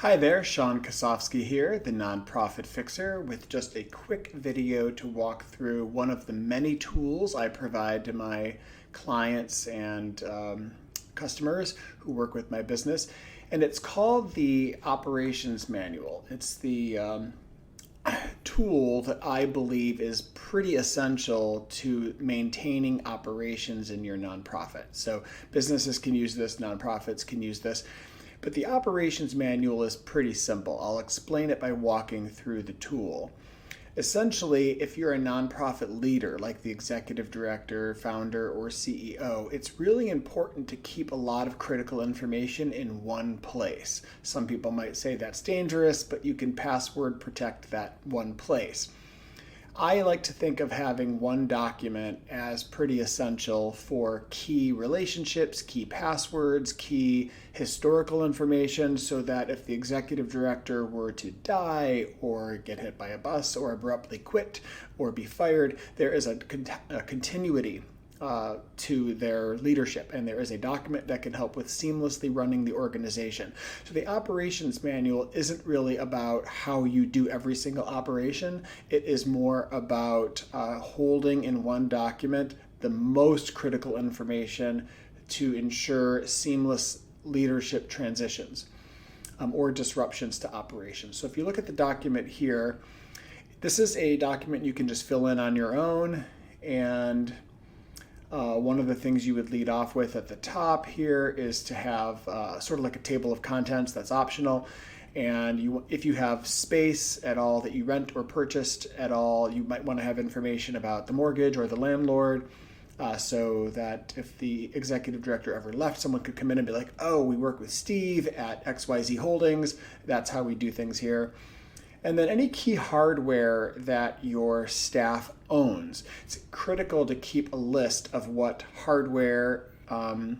Hi there, Sean Kosofsky here, the Nonprofit Fixer, with just a quick video to walk through one of the many tools I provide to my clients and customers who work with my business. And it's called the Operations Manual. It's the tool that I believe is pretty essential to maintaining operations in your nonprofit. So businesses can use this, nonprofits can use this. But the operations manual is pretty simple. I'll explain it by walking through the tool. Essentially, if you're a nonprofit leader, like the executive director, founder, or CEO, it's really important to keep a lot of critical information in one place. Some people might say that's dangerous, but you can password protect that one place. I like to think of having one document as pretty essential for key relationships, key passwords, key historical information, so that if the executive director were to die or get hit by a bus or abruptly quit or be fired, there is a continuity to their leadership, and there is a document that can help with seamlessly running the organization. So the operations manual isn't really about how you do every single operation. It is more about holding in one document the most critical information to ensure seamless leadership transitions or disruptions to operations. So if you look at the document here, this is a document you can just fill in on your own, and one of the things you would lead off with at the top here is to have sort of like a table of contents that's optional. And if you have space at all that you rent or purchased at all, you might want to have information about the mortgage or the landlord, so that if the executive director ever left, someone could come in and be like, oh, we work with Steve at XYZ Holdings. That's how we do things here. And then any key hardware that your staff owns. It's critical to keep a list of what hardware and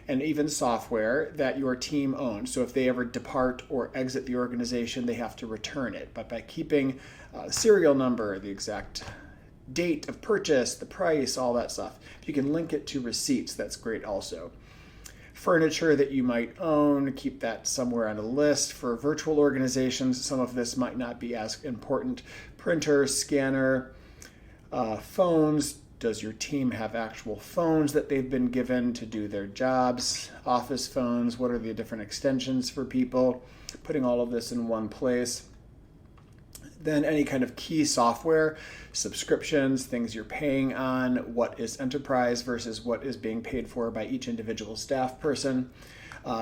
even software that your team owns. So if they ever depart or exit the organization, they have to return it. But by keeping serial number, the exact date of purchase, the price, all that stuff, if you can link it to receipts, that's great also. Furniture that you might own, keep that somewhere on a list. For virtual organizations, some of this might not be as important. Printer, scanner, phones. Does your team have actual phones that they've been given to do their jobs? Office phones, what are the different extensions for people? Putting all of this in one place. Then any kind of key software, subscriptions, things you're paying on, what is enterprise versus what is being paid for by each individual staff person.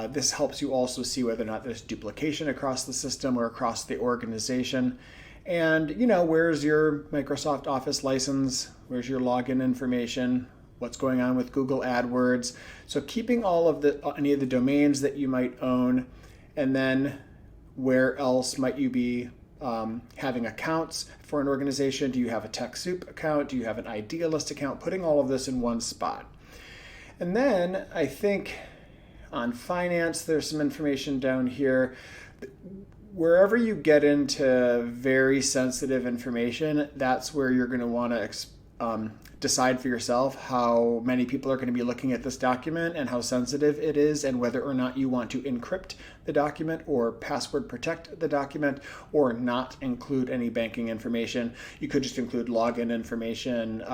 This helps you also see whether or not there's duplication across the system or across the organization. And, where's your Microsoft Office license? Where's your login information? What's going on with Google AdWords? So keeping all of any of the domains that you might own, and then where else might you be having accounts for an organization? Do you have a TechSoup account? Do you have an Idealist account? Putting all of this in one spot. And then I think on finance, there's some information down here. Wherever you get into very sensitive information, that's where you're going to want to decide for yourself how many people are going to be looking at this document and how sensitive it is, and whether or not you want to encrypt the document or password protect the document or not include any banking information. You could just include login information,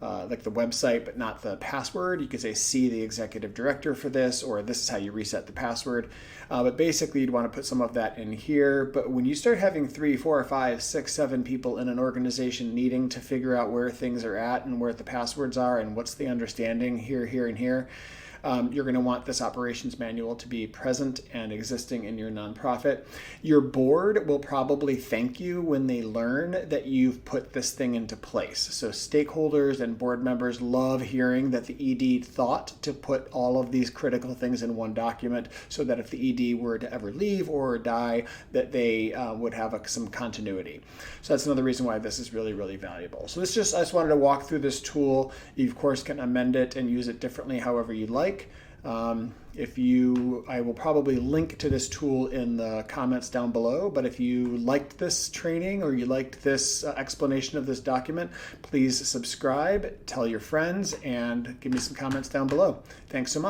like the website, but not the password. You could say, see the executive director for this, or this is how you reset the password. But basically, you'd want to put some of that in here. But when you start having 3, 4, 5, 6, 7 people in an organization needing to figure out where things are at and where the passwords are and what's the understanding here, here, and here, you're going to want this operations manual to be present and existing in your nonprofit. Your board will probably thank you when they learn that you've put this thing into place. So stakeholders and board members love hearing that the ED thought to put all of these critical things in one document, so that if the ED were to ever leave or die, that they would have some continuity. So that's another reason why this is really, really valuable. So I just wanted to walk through this tool. You, of course, can amend it and use it differently however you like. I will probably link to this tool in the comments down below, but if you liked this training or you liked this explanation of this document, please subscribe, tell your friends, and give me some comments down below. Thanks so much.